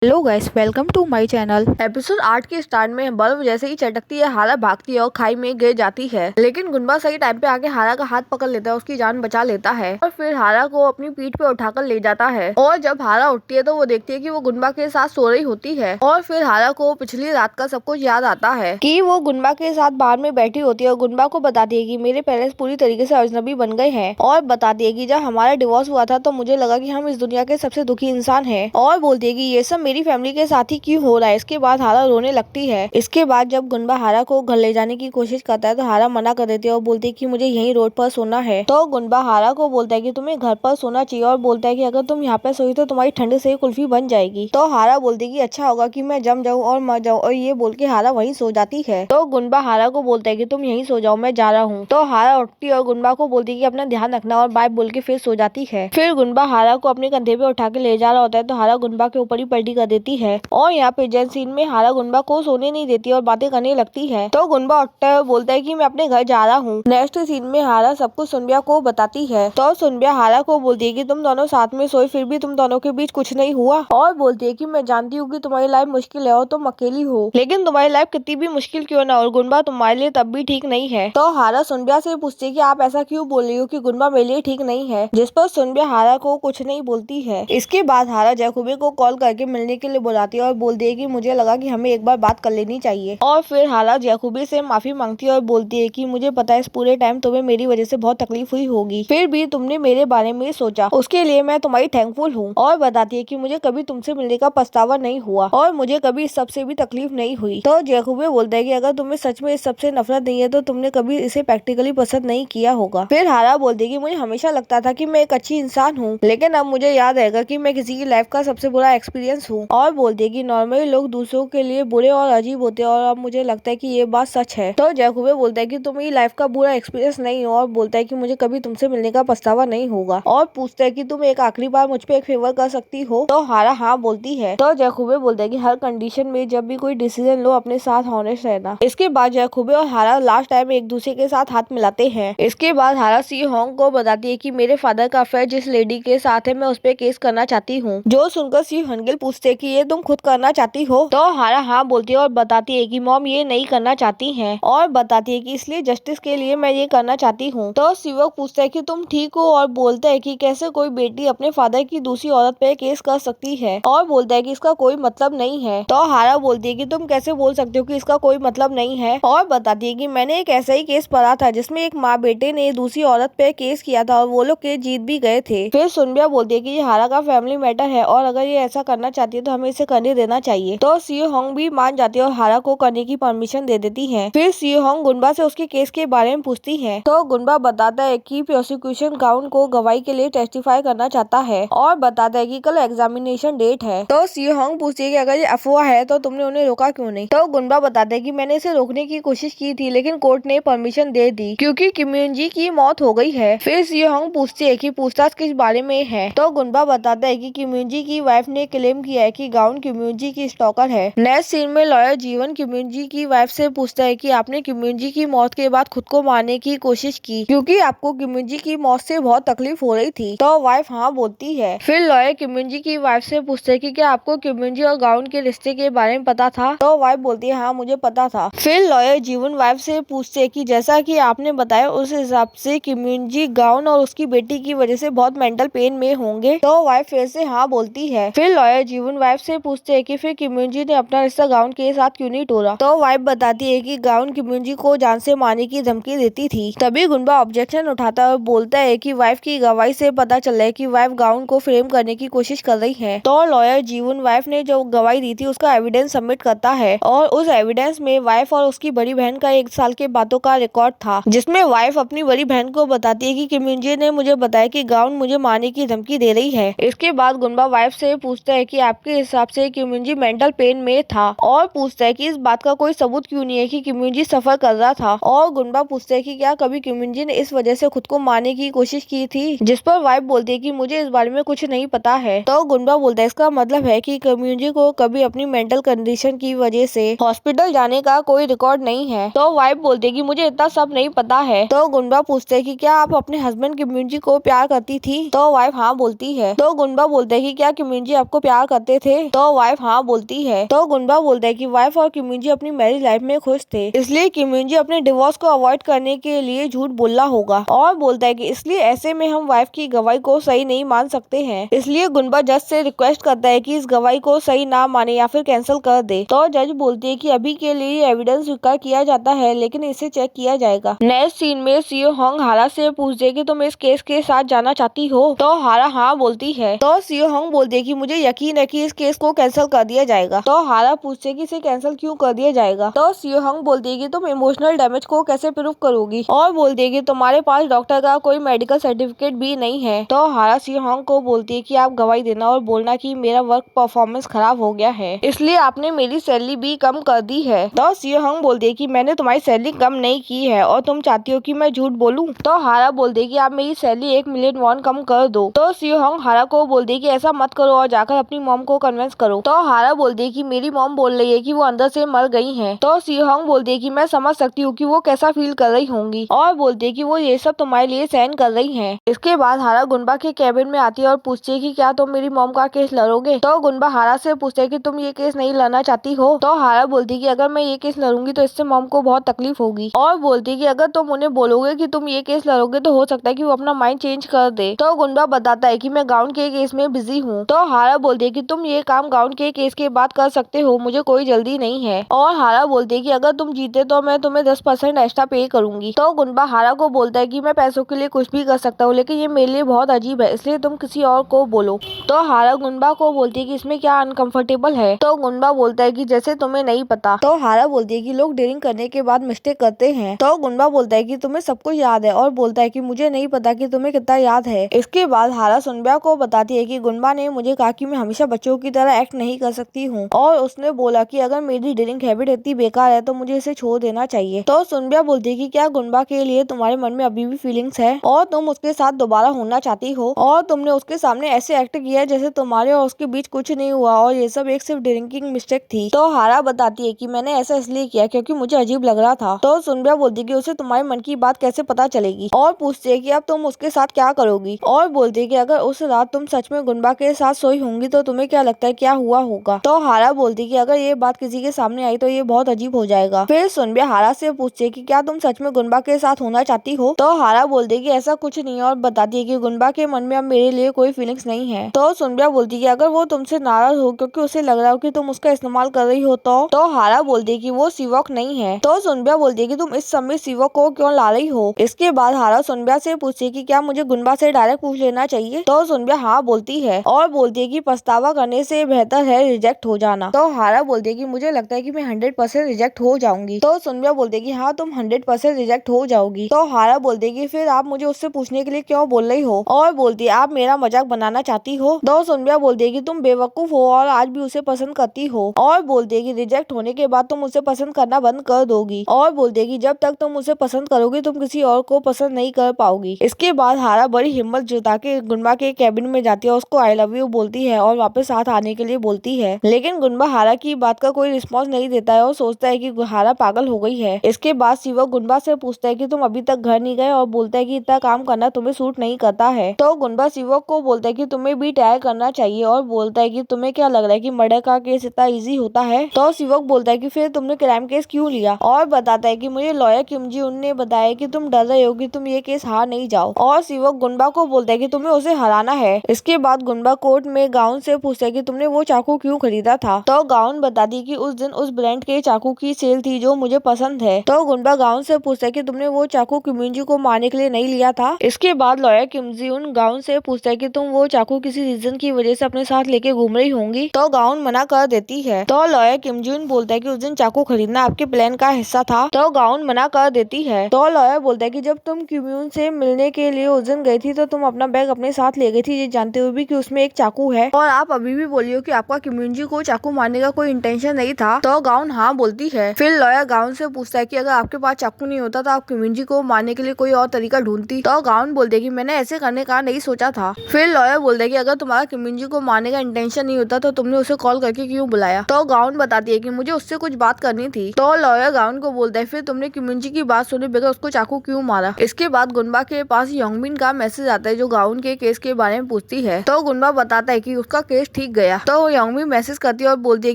Hello guys, welcome to my channel. Episode 8 के start में bulb जैसे ही चटकती है, हारा भागती है और खाई में गिर जाती है। लेकिन गुनबा सही टाइम पे आके हारा का हाथ पकड़ लेता है, उसकी जान बचा लेता है और फिर हारा को अपनी पीठ पे उठाकर ले जाता है। और जब हारा उठती है तो वो देखती है कि वो गुनबा के साथ सो रही होती है। और फिर हारा को पिछली रात का सब कुछ याद आता है कि वो गुनबा के साथ बाहर में बैठी होती है और गुनबा को बताती है कि मेरे पेरेंट्स पूरी तरीके से अजनबी बन गए हैं। और बताती है कि जब हमारा डिवोर्स हुआ था तो मुझे लगा कि हम इस दुनिया के सबसे दुखी इंसान है। और बोलती है कि ये सब मेरी फैमिली के साथ ही क्यों हो रहा है। इसके बाद हारा रोने लगती है। इसके बाद जब गुनबा हारा को घर ले जाने की कोशिश करता है तो हारा मना कर देती है और बोलती है कि मुझे यहीं रोड पर सोना है। तो गुनबा हारा को बोलता है कि तुम्हें घर पर सोना चाहिए और बोलता है कि अगर तुम यहाँ पे सोई तो तुम्हारी ठंड से कुल्फी बन जाएगी। तो हारा बोलती है कि अच्छा होगा कि मैं जम जाऊँ और मर जाऊँ, और ये बोल के हारा वहीं सो जाती है। तो गुनबा हारा को बोलता है कि तुम यहीं सो जाओ, मैं जा रहा हूँ। तो हारा उठती है और गुनबा को बोलती है कि अपना ध्यान रखना और बाय बोल के फिर सो जाती है। फिर गुनबा हारा को अपने कंधे पे उठा के ले जा रहा होता है तो हारा गुनबा के ऊपर ही पलटी कर देती है। और यहाँ पे जेंट सीन में हारा गुनबा को सोने नहीं देती और बातें करने लगती है। तो गुनबा उठता है और बोलता है कि मैं अपने घर जा रहा हूँ। नेक्स्ट सीन में हारा सब कुछ सुनबिया को बताती है। तो सुनबिया हारा को बोलती है कि तुम दोनों साथ में सोए फिर भी तुम दोनों के बीच कुछ नहीं हुआ। और बोलती है कि मैं जानती हूँ कि तुम्हारी लाइफ मुश्किल है और तुम अकेली हो, लेकिन तुम्हारी लाइफ कितनी भी मुश्किल क्यों ना हो, गुनबा तुम्हारे लिए तब भी ठीक नहीं है। तो हारा सुनबिया से पूछती है कि आप ऐसा क्यों बोल रही हो कि गुनबा मेरे लिए ठीक नहीं है, जिस पर सुनबिया हारा को कुछ नहीं बोलती है। इसके बाद हारा जैकूबे को कॉल करके मिलने के लिए बुलाती है और बोलती है कि मुझे लगा कि हमें एक बार बात कर लेनी चाहिए। और फिर हारा जैकूबे से माफी मांगती है और बोलती है कि मुझे पता है इस पूरे टाइम तुम्हें मेरी वजह से बहुत तकलीफ हुई होगी, फिर भी तुमने मेरे बारे में सोचा, उसके लिए मैं तुम्हारी थैंकफुल हूँ। और बताती है कि मुझे कभी तुमसे मिलने का पछतावा नहीं हुआ और मुझे कभी इस सबसे भी तकलीफ नहीं हुई। तो जैकूबे बोलता है कि अगर तुम्हें सच में इस सबसे नफरत नहीं है तो तुमने कभी इसे प्रैक्टिकली पसंद नहीं किया होगा। फिर हारा बोलती है कि मुझे हमेशा लगता था कि मैं एक अच्छी इंसान हूँ, लेकिन अब मुझे याद आएगा कि मैं किसी की लाइफ का सबसे बुरा एक्सपीरियंस हूँ। और बोलती है कि नॉर्मली लोग दूसरों के लिए बुरे और अजीब होते हैं और अब मुझे लगता है कि ये बात सच है। तो जैकूबे बोलता है कि तुम मेरी लाइफ का बुरा एक्सपीरियंस नहीं हो और बोलता है कि मुझे कभी तुमसे मिलने का पछतावा नहीं होगा। और पूछता है कि तुम एक आखिरी बार मुझ पे एक फेवर कर सकती हो। तो हारा हाँ बोलती है। तो जैकूबे बोलता है कि हर कंडीशन में जब भी कोई डिसीजन लो अपने साथ ऑनेस्ट रहना। इसके बाद जैकूबे और हारा लास्ट टाइम एक दूसरे के साथ हाथ मिलाते हैं। इसके बाद हारा सी होंग को बताती है कि मेरे फादर का अफेयर जिस लेडी के साथ है मैं उस पर केस करना चाहती हूँ। जो सुनकर सी हंगेल पूछते है कि ये तुम खुद करना चाहती हो। तो हारा हाँ बोलती है और बताती है कि मॉम ये नहीं करना चाहती हैं, और बताती है कि इसलिए जस्टिस के लिए मैं ये करना चाहती हूँ। तो सिवक पूछता है कि तुम ठीक हो और बोलता है कि कैसे कोई बेटी अपने फादर की दूसरी औरत पे केस कर सकती है, और बोलता है कि इसका कोई मतलब नहीं है। तो हारा बोलती है कि तुम कैसे बोल सकते हो कि इसका कोई मतलब नहीं है, और बताती है कि मैंने एक ऐसा ही केस पढ़ा था जिसमें एक माँ बेटे ने दूसरी औरत पे केस किया था और वो लोग केस जीत भी गए थे। फिर सुनबिया बोलती है कि ये हारा का फैमिली मैटर है और अगर ये ऐसा करना चाहती है तो हमें इसे करने देना चाहिए। तो सी होंग भी मान जाती है और हारा को करने की परमिशन दे देती है। फिर सी होंग गुनबा से उसके केस के बारे में पूछती है। तो गुनबा बताता है कि प्रोसिक्यूशन गाउन को गवाही के लिए टेस्टिफाई करना चाहता है और बताता है कि कल एग्जामिनेशन डेट है। तो सी होंग पूछती है कि अगर ये अफवाह है तो तुमने उन्हें रोका क्यों नहीं। तो गुनबा बताता है कि मैंने इसे रोकने की कोशिश की थी लेकिन कोर्ट ने परमिशन दे दी क्योंकि किम यून जी की मौत हो गई है। फिर सी होंग पूछती है कि पूछताछ किस बारे में है। तो गुनबा बताता है कि किम यून जी की वाइफ ने क्लेम किया है कि गाउन किम यून जी की स्टॉकर है। नेक्स्ट सीन में लॉयर जीवन किम यून जी की वाइफ से पूछता है कि आपने किम यून जी की मौत के बाद खुद को मारने की कोशिश की क्योंकि आपको किम यून जी की मौत से बहुत तकलीफ हो रही थी। तो वाइफ हाँ बोलती है। फिर लॉयर किम यून जी की वाइफ से पूछता है कि क्या आपको किम यून जी और गाउन के रिश्ते के बारे में पता था। तो वाइफ बोलती है हाँ मुझे पता था। फिर लॉयर जीवन वाइफ से पूछते है कि जैसा कि आपने बताया उस हिसाब से किम यून जी गाउन और उसकी बेटी की वजह से बहुत मेंटल पेन में होंगे। तो वाइफ फिर से हाँ बोलती है। फिर लॉयर जीवन वाइफ से पूछते है कि फिर किम यून जी ने अपना रिश्ता गाउन के साथ क्यों नहीं तोड़ा। तो वाइफ बताती है कि गाउन किम यून जी को जान से मारने की धमकी देती थी। तभी गुनबा ऑब्जेक्शन उठाता है और बोलता है कि वाइफ की गवाही से पता चला है कि वाइफ गाउन को फ्रेम करने की कोशिश कर रही है। तो लॉयर जीवन वाइफ ने जो गवाही दी थी उसका एविडेंस सबमिट करता है और उस एविडेंस में वाइफ और उसकी बड़ी बहन का 1 साल के बातों का रिकॉर्ड था, जिसमें वाइफ अपनी बड़ी बहन को बताती है कि किम यून जी ने मुझे बताया कि गाउन मुझे मारने की धमकी दे रही है। इसके बाद गुनबा वाइफ से पूछता है कि आपके हिसाब से किम यून जी मेंटल पेन में था और पूछता है कि इस बात का कोई सबूत क्यों नहीं है कि किम यून जी सफर कर रहा था। और गुनबा पूछता है कि क्या कभी किम यून जी ने इस वजह से खुद को मारने की कोशिश की थी, जिस पर वाइफ बोलती है कि मुझे इस बारे में कुछ नहीं पता है। तो गुनबा बोलता है इसका मतलब है कि किम यून जी को कभी अपनी मेंटल कंडीशन की वजह से हॉस्पिटल जाने का कोई रिकॉर्ड नहीं है। तो वाइफ बोलती है कि मुझे इतना सब नहीं पता है। तो गुनबा पूछते है कि क्या आप अपने हस्बैंड किम यून जी को प्यार करती थी। तो वाइफ हाँ बोलती है। तो गुनबा बोलते है कि क्या किम यून जी आपको प्यार करते करते थे? तो वाइफ हाँ बोलती है। तो गुनबा बोलता है कि वाइफ और किमयुन जी अपनी मैरिज लाइफ में खुश थे, इसलिए किमयुन जी अपने डिवोर्स को अवॉइड करने के लिए झूठ बोलना होगा। और बोलता है कि इसलिए ऐसे में हम वाइफ की गवाही को सही नहीं मान सकते हैं। इसलिए गुनबा जज से रिक्वेस्ट करता है कि इस गवाही को सही ना माने या फिर कैंसिल कर दे। तो जज बोलती है कि अभी के लिए एविडेंस स्वीकार किया जाता है, लेकिन इसे चेक किया जाएगा। नेक्स्ट सीन में सियो होंग हारा से पूछते है कि तुम इस केस के साथ जाना चाहती हो? तो हारा हाँ बोलती है। तो सियो होंग बोलती है कि मुझे यकीन है कि इस केस को कैंसिल कर दिया जाएगा। तो हारा पूछते है कि इसे कैंसिल क्यों कर दिया जाएगा? तो सियो होंग बोलती है कि तुम इमोशनल डैमेज को कैसे प्रूव करोगी, और बोलती है कि तुम्हारे पास डॉक्टर का कोई मेडिकल सर्टिफिकेट भी नहीं है। तो हारा सियो होंग को बोलती है कि आप गवाही देना और बोलना कि मेरा वर्क परफॉर्मेंस खराब हो गया है, इसलिए आपने मेरी सैलरी भी कम कर दी है। तो सियो होंग बोलती है कि मैंने तुम्हारी सैलरी कम नहीं की है और तुम चाहती हो कि मैं झूठ बोलूं? तो हारा बोलती है कि आप मेरी सैलरी 1 मिलियन वॉन कम कर दो। तो सियो होंग हारा को बोलती है कि ऐसा मत करो और जाकर अपनी मॉम को कन्विंस करो। तो हारा बोलती है कि मेरी मॉम बोल रही है कि वो अंदर से मर गई हैं। तो सियो होंग बोलती है कि मैं समझ सकती हूँ कि वो कैसा फील कर रही होंगी, और बोलती है कि वो ये सब तुम्हारे लिए सहन कर रही हैं। इसके बाद हारा गुनबा के कैबिन में आती है और पूछती है कि क्या तुम मेरी मॉम का केस लड़ोगे? तो गुनबा हारा से पूछते है कि तुम ये केस नहीं लड़ना चाहती हो? तो हारा बोलती है कि अगर मैं ये केस लड़ूंगी तो इससे मॉम को बहुत तकलीफ होगी, और बोलती है कि अगर तुम उन्हें बोलोगे कि तुम ये केस लड़ोगे तो हो सकता है कि वो अपना माइंड चेंज कर दे। तो गुनबा बताता है कि मैं गाउन के केस में बिजी हूँ। तो हारा बोलती है कि तुम ये काम गाउन के केस के बाद कर सकते हो, मुझे कोई जल्दी नहीं है। और हारा बोलती है कि अगर तुम जीते तो मैं तुम्हें 10% एक्स्ट्रा पे करूंगी। तो गुनबा हारा को बोलता है कि मैं पैसों के लिए कुछ भी कर सकता हूँ, लेकिन ये मेरे लिए बहुत अजीब है, इसलिए तुम किसी और को बोलो। तो हारा गुनबा को बोलती है कि इसमें क्या अनकंफर्टेबल है? तो गुनबा बोलता है कि जैसे तुम्हें नहीं पता। तो हारा बोलती है कि लोग ड्रिंक करने के बाद मिस्टेक करते हैं। तो गुनबा बोलता है कि तुम्हें सब कुछ याद है, और बोलता है कि मुझे नहीं पता कि तुम्हें कितना याद है। इसके बाद हारा सुनब्या को बताती है कि गुनबा ने मुझे कहा कि मैं हमेशा बच्चों की तरह एक्ट नहीं कर सकती हूँ, और उसने बोला कि अगर मेरी ड्रिंक हैबिट इतनी बेकार है तो मुझे इसे छोड़ देना चाहिए। तो सुनब्या बोलती है कि क्या गुनबा के लिए तुम्हारे मन में अभी भी फीलिंग्स है और तुम उसके साथ दोबारा होना चाहती हो, और तुमने उसके सामने ऐसे एक्ट किया जैसे तुम्हारे और उसके बीच कुछ नहीं हुआ और ये सब एक सिर्फ ड्रिंकिंग मिस्टेक थी। तो हारा बताती है कि मैंने ऐसा इसलिए किया क्योंकि मुझे अजीब लग रहा था। तो सुनब्या बोलती है कि उसे तुम्हारे मन की बात कैसे पता चलेगी, और पूछती है कि अब तुम उसके साथ क्या करोगी, और बोलती है कि अगर उस रात तुम सच में गुनबा के साथ सोई होंगी तो तुम्हें क्या लगता है क्या हुआ होगा? तो हारा बोलती है कि अगर ये बात किसी के सामने आई तो ये बहुत अजीब हो जाएगा। फिर सुनब्या हारा से पूछती है कि क्या तुम सच में गुनबा के साथ होना चाहती हो? तो हारा बोलती है कि ऐसा कुछ नहीं है, और बताती है कि गुनबा के मन में अब मेरे लिए कोई फीलिंग्स नहीं है। तो सुनब्या बोलती है कि अगर वो तुमसे नाराज हो क्योंकि उसे लग रहा हो कि तुम उसका इस्तेमाल कर रही हो तो हारा बोलती है कि वो सिवॉक नहीं है। तो सुनब्या बोलती है कि तुम इस समय सिवॉक को क्यों ला रही हो? इसके बाद हारा सुनब्या से पूछती है कि क्या मुझे गुनबा से डायरेक्ट पूछ लेना चाहिए? तो सुनब्या हाँ बोलती है, और बोलती है कि पछतावा करने से बेहतर है रिजेक्ट हो जाना। तो हारा बोलती है कि मुझे लगता है कि मैं 100% रिजेक्ट हो जाऊंगी। तो सुनब्या बोलती है कि हाँ तुम 100% रिजेक्ट हो जाओगी। तो हारा बोलती है कि फिर आप मुझे उससे पूछने के लिए क्यों बोल रही हो, और बोलती है आप मेरा मजाक बनाना चाहती हो? तो सुनब्या बोलती है कि तुम बेवकूफ हो और आज भी उसे पसंद करती हो, और बोलती है कि रिजेक्ट होने के बाद तुम उसे पसंद करना बंद कर दोगी, और बोलती है कि जब तक तुम उसे पसंद करोगी तुम किसी और को पसंद नहीं कर पाओगी। इसके बाद हारा बड़ी हिम्मत जुटा के गुनबा के कैबिन में जाती है, उसको आई लव यू बोलती है और वापस साथ आने के लिए बोलती है, लेकिन गुनबा हारा की बात का कोई रिस्पॉन्स नहीं देता है और सोचता है कि हारा पागल हो गई है। इसके बाद सिवॉक गुनबा से पूछता है कि तुम अभी तक घर नहीं गए, और बोलता है कि इतना काम करना तुम्हें सूट नहीं करता है। तो गुनबा सिवॉक को बोलता है कि तुम्हें भी ट्राई करना चाहिए, और बोलता है कि तुम्हें क्या लग रहा है कि मर्डर का केस इतना इजी होता है? तो सिवॉक बोलता है कि फिर तुमने क्राइम केस क्यों लिया, और बताता है कि मुझे लॉयर किम जी उन ने बताया कि तुम डर रहे हो कि तुम ये केस हार नहीं जाओ, और सिवॉक गुनबा को बोलता है कि तुम्हें उसे हराना है। इसके बाद गुनबा कोर्ट में गाउन से पूछता है कि तुमने वो चाकू क्यों खरीदा था? तो गाउन बताती है कि उस दिन उस ब्रांड के चाकू की सेल थी जो मुझे पसंद है। तो गुनबा गाउन से पूछता है कि तुमने वो चाकू किमयुन जी को मारने के लिए नहीं लिया था? इसके बाद लॉयर किम जी उन गाउन से पूछता है कि तुम वो चाकू किसी रीजन की वजह से अपने साथ लेके घूम रही होंगी? तो गाउन मना कर देती है। तो लॉयर किम जी बोलता है कि उस दिन चाकू खरीदना आपके प्लान का हिस्सा था? तो गाउन मना कर देती है। तो लॉयर बोलता है कि जब तुम किमयुन से मिलने के लिए उस दिन गई थी तो तुम अपना बैग अपने साथ ले गई थी, ये जानते हुए भी कि उसमें एक चाकू है, और आप अभी भी बोली हो कि आपका किमयुन जी को चाकू मारने का कोई इंटेंशन नहीं था? तो गाउन हाँ बोलती है। फिर लॉयर गाउन से पूछता है कि अगर आपके पास चाकू नहीं होता तो आप किमयुन जी को मारने के लिए कोई और तरीका ढूंढती? तो गाउन बोलते है कि मैंने ऐसे करने का नहीं सोचा था। फिर लॉयर बोलते है कि अगर तुम्हारा किमयुन जी को मारने का इंटेंशन नहीं होता तो तुमने उसे कॉल करके क्यों बुलाया? तो गाउन बताती है कि मुझे उससे कुछ बात करनी थी। तो लॉयर गाउन को बोलता है फिर तुमने किमयुन जी की बात सुने बगैर उसको चाकू क्यों मारा? इसके बाद गुनबा के पास योंगबिन का मैसेज आता है जो गाउन के केस के बारे में पूछती है। तो गुनबा बताता है कि उसका केस ठीक गया। तो योंगमी मैसेज करती है और बोलती है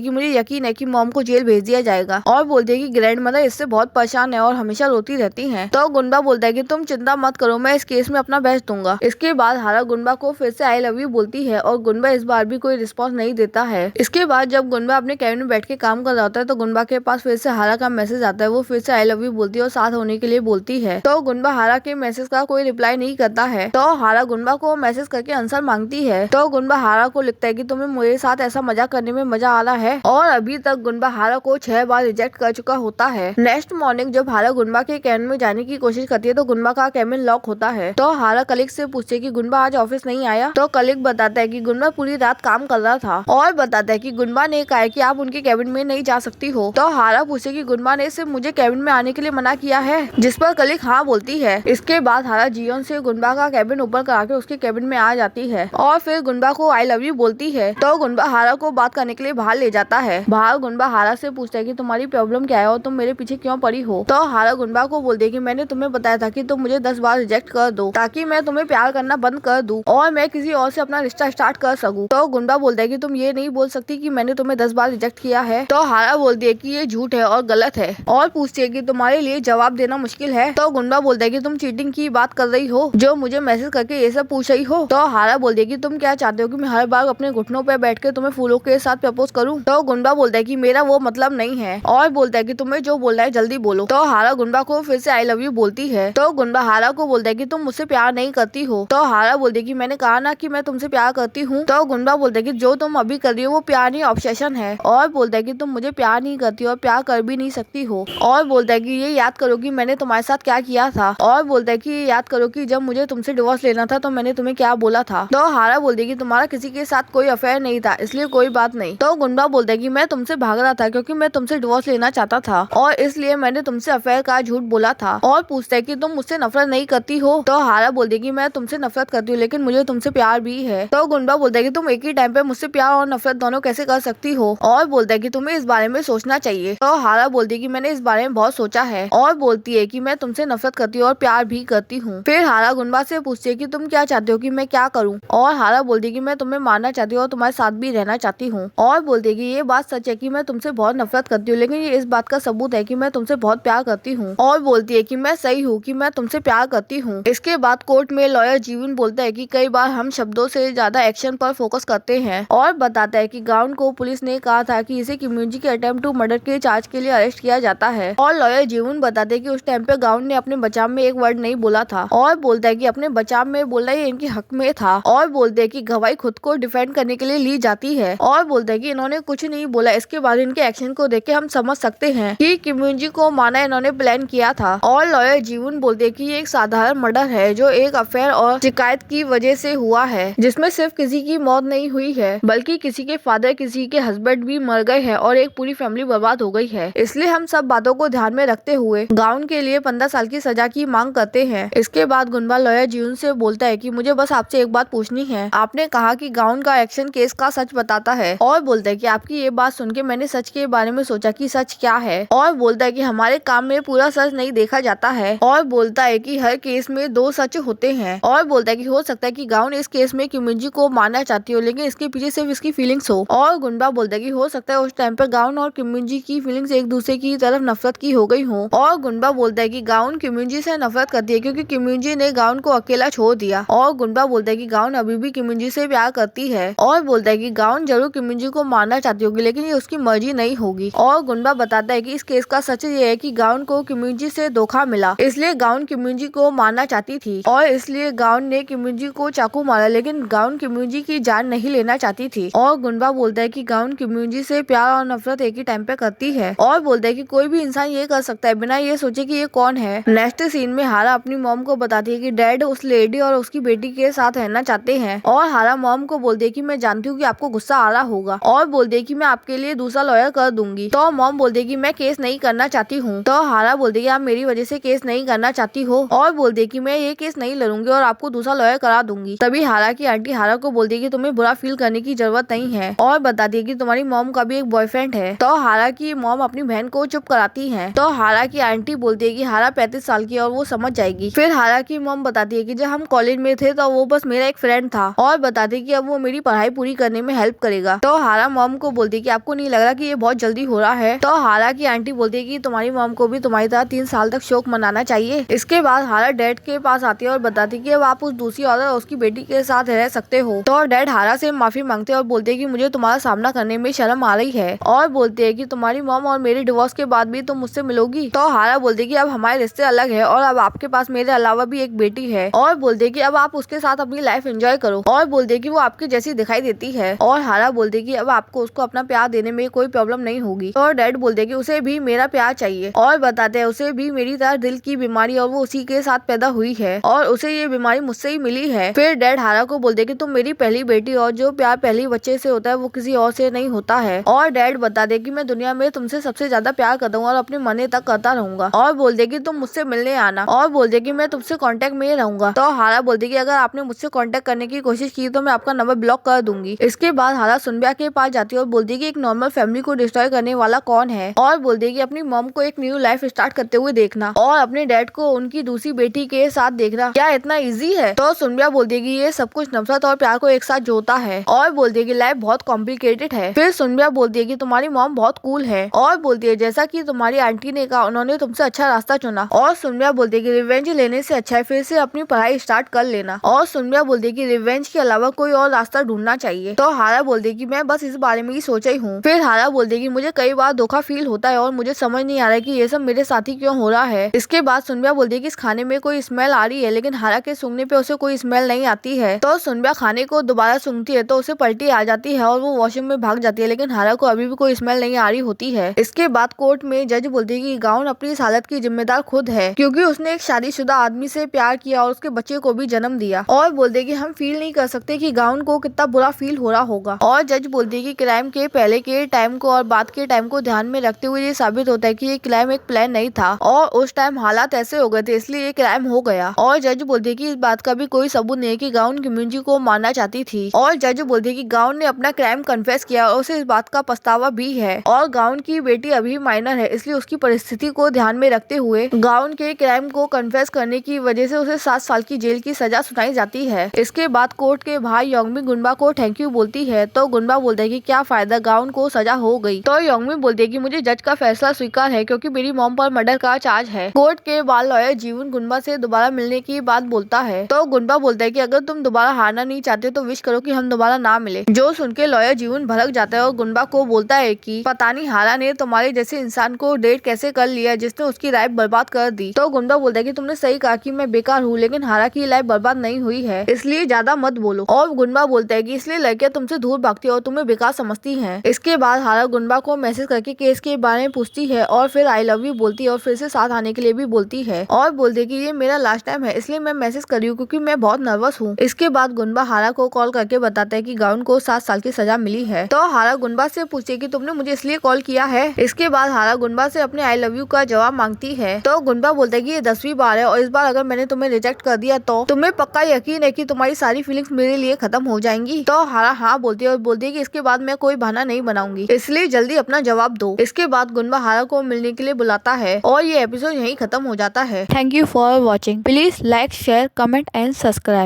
कि मुझे यकीन है कि मॉम को जेल भेज दिया जाएगा और बोलती है कि ग्रैंड मदर इससे बहुत परेशान है और हमेशा रोती रहती हैं। तो गुनबा बोलता है कि तुम चिंता मत करो, मैं इस केस में अपना बेस्ट दूंगा। इसके बाद हारा गुनबा को फिर से आई लव यू बोलती है और गुनबा इस बार भी कोई रिस्पॉन्स नहीं देता है। इसके बाद जब गुनबा अपने कैबिन में बैठ के काम कर रहा होता है तो गुनबा के पास फिर से हारा का मैसेज आता है। वो फिर से आई लव यू बोलती है और साथ होने के लिए बोलती है। तो गुनबा हारा के मैसेज का कोई रिप्लाई नहीं करता है। तो हारा गुनबा को मैसेज करके आंसर मांगती है। तो गुनबा हारा को लिखता है कि तुम्हें मेरे साथ ऐसा मजाक करने में मजा आ रहा है और अभी तक गुनबा हारा को 6 बार रिजेक्ट कर चुका होता है। नेक्स्ट मॉर्निंग जब हारा गुनबा के कैबिन में जाने की कोशिश करती है तो गुनबा का कैबिन लॉक होता है। तो हारा कलीग से पूछती है कि गुनबा आज ऑफिस नहीं आया। तो कलीग बताता है कि गुनबा पूरी रात काम कर रहा था और बताता है कि गुनबा ने कहा है कि आप उनके कैबिन में नहीं जा सकती हो। तो हारा पूछे कि गुनबा ने सिर्फ मुझे कैबिन में आने के लिए मना किया है, जिस पर कलीग हाँ बोलती है। इसके बाद हारा जियोन से गुनबा का कैबिन ऊपर करा के उसके कैबिन में आ जाती है और फिर गुनबा को आई लव यू बोलती है। तो गुनबा हारा को बात करने के लिए बाहर ले जाता है। बाहर गुनबा हारा से पूछता है कि तुम्हारी प्रॉब्लम क्या है और तुम मेरे पीछे क्यों पड़ी हो। तो हारा गुनबा को बोलती है कि मैंने तुम्हें बताया था कि तुम मुझे 10 बार रिजेक्ट कर दो ताकि मैं तुम्हें प्यार करना बंद कर दूं और मैं किसी और से अपना रिश्ता स्टार्ट कर सकूं। तो गुनबा बोलता है कि तुम ये नहीं बोल सकती कि मैंने तुम्हें 10 बार रिजेक्ट किया है। तो हारा बोलती है कि ये झूठ है और गलत है और पूछती है कि तुम्हारे लिए जवाब देना मुश्किल है। तो गुनबा बोलता है कि तुम चीटिंग की बात कर रही हो जो मुझे मैसेज करके ये सब पूछ रही हो। तो हारा बोलती है कि तुम क्या चाहते हो कि मैं हर बार अपने घुटनों पे बैठ के तुम्हें फूलों के साथ प्रपोज करूं। तो गुनबा बोलता है कि मेरा वो मतलब नहीं है और बोलता है कि तुम्हें जो बोलना है जल्दी बोलो। तो हारा गुनबा को फिर से आई लव यू बोलती है। तो गुनबा हारा को बोलता है कि तुम मुझसे प्यार नहीं करती हो। तो हारा बोलती है कि मैंने कहा ना कि मैं तुमसे प्यार करती हूँ। तो गुनबा बोलता है कि जो तुम अभी कर रही हो वो प्यार नहीं ऑब्सेशन है और बोलता है कि तुम मुझे प्यार नहीं करती और प्यार कर भी नहीं सकती हो और बोलता है कि ये याद करो कि मैंने तुम्हारे साथ क्या किया था और बोलता है कि ये याद करो कि जब मुझे तुमसे डिवोर्स लेना था तो मैंने तुम्हें क्या बोला था। तो हारा बोलती है कि तुम्हारा किसी के साथ कोई अफेयर नहीं था इसलिए कोई बात नहीं। तो गुनबा बोलता है कि मैं तुमसे भाग रहा था क्योंकि मैं तुमसे डिवोर्स लेना चाहता था और इसलिए मैंने तुमसे अफेयर का झूठ बोला था और पूछता है कि तुम मुझसे नफरत नहीं करती हो। तो हारा बोलती है कि मैं तुमसे नफरत करती हूँ लेकिन मुझे तुमसे प्यार भी है। तो गुनबा बोलता है कि तुम एक ही टाइम पे मुझसे प्यार और नफरत दोनों कैसे कर सकती हो और बोलता है कि तुम्हें इस बारे में सोचना चाहिए। तो हारा बोलती है कि मैंने इस बारे में बहुत सोचा है और बोलती है कि मैं तुमसे नफरत करती हूँ और प्यार भी करती हूँ। फिर हारा गुनबा से पूछती है कि तुम क्या चाहते हो कि मैं क्या करूँ और हारा बोलती है कि मैं तुम्हें मारना चाहती हूँ और तुम्हारे साथ भी रहना चाहती हूँ और बोलती है कि ये बात सच है कि मैं तुमसे बहुत नफरत करती हूँ लेकिन ये इस बात का सबूत है कि मैं तुमसे बहुत प्यार करती हूँ और बोलती है कि मैं सही हूँ कि मैं तुमसे प्यार करती हूँ। इसके बाद कोर्ट में लॉयर जीवन बोलता है कि कई बार हम शब्दों से ज्यादा एक्शन पर फोकस करते हैं और बताता है कि गाउन को पुलिस ने कहा था कि इसे किम्युनिटी के अटेम्प्ट टू मर्डर के चार्ज के लिए अरेस्ट किया जाता है और लॉयर जीवन बताते हैं कि उस टाइम पे गाउन ने अपने बचाव में एक वर्ड नहीं बोला था और बोलता है कि अपने बचाव में बोलना ये इनके हक में था और बोलते हैं कि गवाही खुद को डिफेंड करने के लिए ली जाती है और बोलते हैं कि इन्होंने कुछ नहीं बोला। इसके बाद इनके एक्शन को देख के हम समझ सकते हैं कि किम्युनिटी को माना इन्होंने प्लान किया था और लॉयर जीवन बोलते हैं कि ये एक साधारण मर्डर है जो एक अफेयर और शिकायत की वजह से हुआ है जिसमें सिर्फ किसी की मौत नहीं हुई है बल्कि किसी के फादर किसी के हस्बैंड भी मर गए हैं और एक पूरी फैमिली बर्बाद हो गई है। इसलिए हम सब बातों को ध्यान में रखते हुए गाउन के लिए 15 साल की सजा की मांग करते हैं। इसके बाद गुनबा लॉयर जीवन से बोलता है कि मुझे बस आपसे एक बात पूछनी है। आपने कहा कि गाउन का एक्शन केस का सच बताता है और बोलता है कि आपकी ये बात सुन के मैंने सच के बारे में सोचा कि सच क्या है और बोलता है कि हमारे काम में पूरा सच नहीं देखा जाता है और बोलता है कि हर केस में 2 सच होते हैं और बोलता है कि हो सकता है कि गाउन इस केस में किम्युनिटी को मारना चाहती हो लेकिन इसके पीछे सिर्फ इसकी फीलिंग्स हो और गुनबा बोलता है कि हो सकता है उस टाइम पर गाउन और किम्युनिटी की फीलिंग्स एक दूसरे की तरफ नफरत की हो गई हो और गुनबा बोलता है कि गाउन किम्युनिटी से नफरत करती है क्योंकि किम्युनिटी ने गाउन को अकेला छोड़ दिया और गुनबा बोलता है कि गाउन अभी भी किम्युनिटी से प्यार करती है और बोलता है कि गाउन जरूर किम्युनिटी को मारना चाहती होगी लेकिन ये उसकी मर्जी नहीं होगी और गुनबा बताता है कि इस केस का सच ये है कि गाउन को किम्युनिटी से धोखा मिला इसलिए गाउन किम्युनिटी को मारना चाहती थी और इसलिए गाउन ने किम्युनिटी को चाकू मारा लेकिन गाउन किम्युनिटी की जान नहीं लेना चाहती थी और गुनबा बोलता है कि गाउन किम्युनिटी से प्यार और नफरत एक ही टाइम पे करती है और बोलता है कि कोई भी इंसान ये कर सकता है बिना ये सोचे कि ये कौन है। नेक्स्ट सीन में हारा अपनी मॉम को बताती है कि डैड उस लेडी और उसकी बेटी के साथ रहना चाहते हैं और हारा मॉम को बोलती है कि मैं जानती हूँ कि आपको गुस्सा आ रहा होगा और बोलती है कि मैं आपके लिए दूसरा लॉयर कर दूंगी। तो मॉम बोलती है कि मैं केस नहीं करना चाहती हूँ। तो हारा बोलती है कि आप मेरी वजह से केस नहीं करना चाहती हो और बोलती है कि मैं ये केस नहीं लड़ूंगी और आपको दूसरा लॉयर करा दूंगी। तभी हारा की आंटी हारा को बोलती है कि तुम्हें बुरा फील करने की जरूरत नहीं है और बताती है कि तुम्हारी मॉम का भी एक बॉयफ्रेंड है। तो हारा की मॉम अपनी बहन को चुप कराती है। तो हारा की आंटी बोलती है कि हारा 35 साल की और वो समझ जाएगी। फिर हारा की मॉम बताती है कि जब हम कॉलेज में थे तो वो बस मेरा एक फ्रेंड था और बताती है कि अब वो मेरी पढ़ाई पूरी करने में हेल्प करेगा। तो हारा मॉम को बोलती है कि आपको नहीं लग रहा कि ये बहुत जल्दी हो रहा है। तो हारा की आंटी बोलती है कि तुम्हारी मॉम को भी तुम्हारी तरह 3 साल तक शोक मनाना चाहिए। इसके बाद हारा डैड के पास आती है और बताती है कि अब आप उस दूसरी औरत और उसकी बेटी के साथ रह सकते हो। तो डैड हारा से माफी मांगते हैं और बोलते हैं कि मुझे तुम्हारा सामना करने में शर्म आ रही है, और बोलते हैं कि तुम्हारी मॉम और मेरे डिवोर्स के बाद भी तुम मुझसे मिलोगी। तो हारा बोलती है कि अब हमारे रिश्ते अलग है और अब आपके पास मेरे अलावा भी एक बेटी है, और बोलते हैं कि अब आप उसके साथ अपनी लाइफ एंजॉय करो, और बोलते हैं कि वो आपकी जैसी दिखाई देती है। और हारा बोलते हैं कि अब आपको उसको अपना प्यार देने में कोई प्रॉब्लम नहीं होगी। और डैड बोलते हैं कि उसे भी मेरा प्यार चाहिए, और बताते हैं उसे भी मेरी तरह दिल की बीमारी और वो उसी के साथ पैदा हुई है और उसे ये बीमारी मुझसे ही मिली है। फिर डैड हारा को बोलते हैं कि तुम मेरी पहली बेटी और जो प्यार पहली बच्चे से होता है वो किसी और से नहीं होता है। और डैड बता दे कि मैं दुनिया में तुमसे सबसे ज्यादा प्यार करता हूँ और अपने मरने तक करता रहूंगा, और बोलते कि तुम मुझसे मिलने आना, और बोलते कि मैं तुमसे कांटेक्ट में ही रहूंगा। तो हारा बोलती कि अगर आपने मुझसे कांटेक्ट करने की कोशिश की तो मैं आपका नंबर ब्लॉक कर दूंगी। इसके बाद हारा सुनबिया के पास जाती है और बोलती कि एक नॉर्मल फैमिली को डिस्ट्रॉय करने वाला कौन है, और बोलती कि अपनी मॉम को एक न्यू लाइफ स्टार्ट करते हुए देखना और अपने डैड को उनकी दूसरी बेटी के साथ देखना क्या इतना इजी है। तो सुनबिया बोलती है कि ये सब कुछ नफरत और प्यार को एक साथ जोड़ता है, और बोलती है कि लाइफ बहुत कॉम्प्लिकेटेड है। फिर सुनबिया बोलती है कि तुम्हारी मॉम बहुत कूल है, और बोलती है जैसा कि तुम्हारी आंटी ने कहा उन्होंने तुमसे अच्छा रास्ता चुना। और सुनबिया बोलती है कि रिवेंज लेने से अच्छा है फिर से अपनी पढ़ाई स्टार्ट कर लेना, और सुनबिया बोलती है कि रिवेंज के अलावा कोई और रास्ता ढूंढना चाहिए। तो हारा बोलती है कि मैं बस इस बारे में ही सोचा ही हूँ। फिर हारा बोलती है कि मुझे कई बार धोखा फील होता है और मुझे समझ नहीं आ रहा है कि ये सब मेरे साथ ही क्यों हो रहा है। इसके बाद सुनबिया बोलती है कि इस खाने में कोई स्मेल आ रही है, लेकिन हारा के सूंघने पे उसे कोई स्मेल नहीं आती है। तो सुनबिया खाने को दोबारा सूंघती है तो उसे पलटी आ जाती है और वो वॉशरूम में भाग जाती है, लेकिन हारा को अभी भी कोई स्मेल नहीं आ रही होती है। इसके बाद कोर्ट में जज बोलती है कि गाउन अपनी इस हालत की जिम्मेदार खुद है, क्योंकि उसने एक शादीशुदा आदमी से प्यार किया और उसके बच्चे को भी जन्म दिया, और बोलते कि हम फील नहीं कर सकते कि गाउन को कितना बुरा फील हो रहा होगा। और जज बोलती है कि क्राइम के पहले के टाइम को और बाद के टाइम को ध्यान में रखते हुए ये साबित होता है कि ये क्राइम एक प्लान नहीं था और उस टाइम हालात ऐसे हो गए थे इसलिए ये क्राइम हो गया। और जज बोलती है कि इस बात का भी कोई सबूत नहीं है कि गाउन कम्युनिटी को मारना चाहती थी, और जज बोलती है कि गाउन ने अपना क्राइम कन्फेस किया और उसे इस बात का पछतावा भी है, और गाउन की बेटी अभी माइनर है इसलिए उसकी परिस्थिति को ध्यान में रखते हुए गाउन के क्राइम को कन्फेस करने की वजह से उसे 7 साल की जेल की सजा सुनाई जाती है। इसके बाद कोर्ट के भाई योंगमी गुनबा को थैंक यू बोलती है, तो गुनबा बोलता है कि क्या फायदा, गाउन को सजा हो गई। तो योंगमी बोलती है कि मुझे जज का फैसला स्वीकार है क्योंकि मेरी मॉम पर मर्डर का चार्ज है। कोर्ट के बाद लॉयर जीवन गुनबा से दोबारा मिलने की बात बोलता है, तो गुनबा बोलता है कि अगर तुम दोबारा हारना नहीं चाहते तो विश करो कि हम दोबारा ना मिले। जो सुन के लॉयर जीवन भड़क जाता है और गुनबा को बोलता है कि पता नहीं हारा ने तुम्हारे जैसे इंसान को डेट कैसे कर लिया जिसने उसकी लाइफ बर्बाद कर दी। तो गुनबा बोलता है कि तुमने सही कहा कि मैं बेकार हूँ, लेकिन हारा की लाइफ बर्बाद नहीं हुई है इसलिए ज्यादा मत बोलो। और गुनबा बोलता है कि इसलिए लड़कियां तुमसे दूर भागती है और तुम्हें बेकार समझती हैं। इसके बाद हारा गुनबा को मैसेज करके केस के बारे में पूछती है और फिर आई लव यू बोलती है और फिर से साथ आने के लिए भी बोलती है, और बोलती है कि ये मेरा लास्ट टाइम है इसलिए मैं मैसेज कर रही हूँ क्योंकि मैं बहुत नर्वस हूँ। इसके बाद गुनबा हारा को कॉल करके बताता है कि गाउन को 7 साल की सजा मिली है। तो हारा गुनबा से पूछती है कि तुमने मुझे इसलिए कॉल किया है। इसके बाद हारा गुनबा से अपने आई लव यू का जवाब मांगती है, तो गुनबा बोलता है कि ये 10वीं बार है और इस बार अगर मैंने तुम्हें रिजेक्ट कर दिया तो तुम्हें पक्का यकीन है कि तुम्हारी सारी फीलिंग्स मेरे लिए खत्म हो जाएंगी। तो हारा हाँ बोलती है और बोलती है कि इसके बाद मैं कोई बहाना नहीं बनाऊंगी इसलिए जल्दी अपना जवाब दो। इसके बाद गुनबा हारा को मिलने के लिए बुलाता है और ये एपिसोड यहीं खत्म हो जाता है। Thank you for watching. Please like, share, comment and subscribe.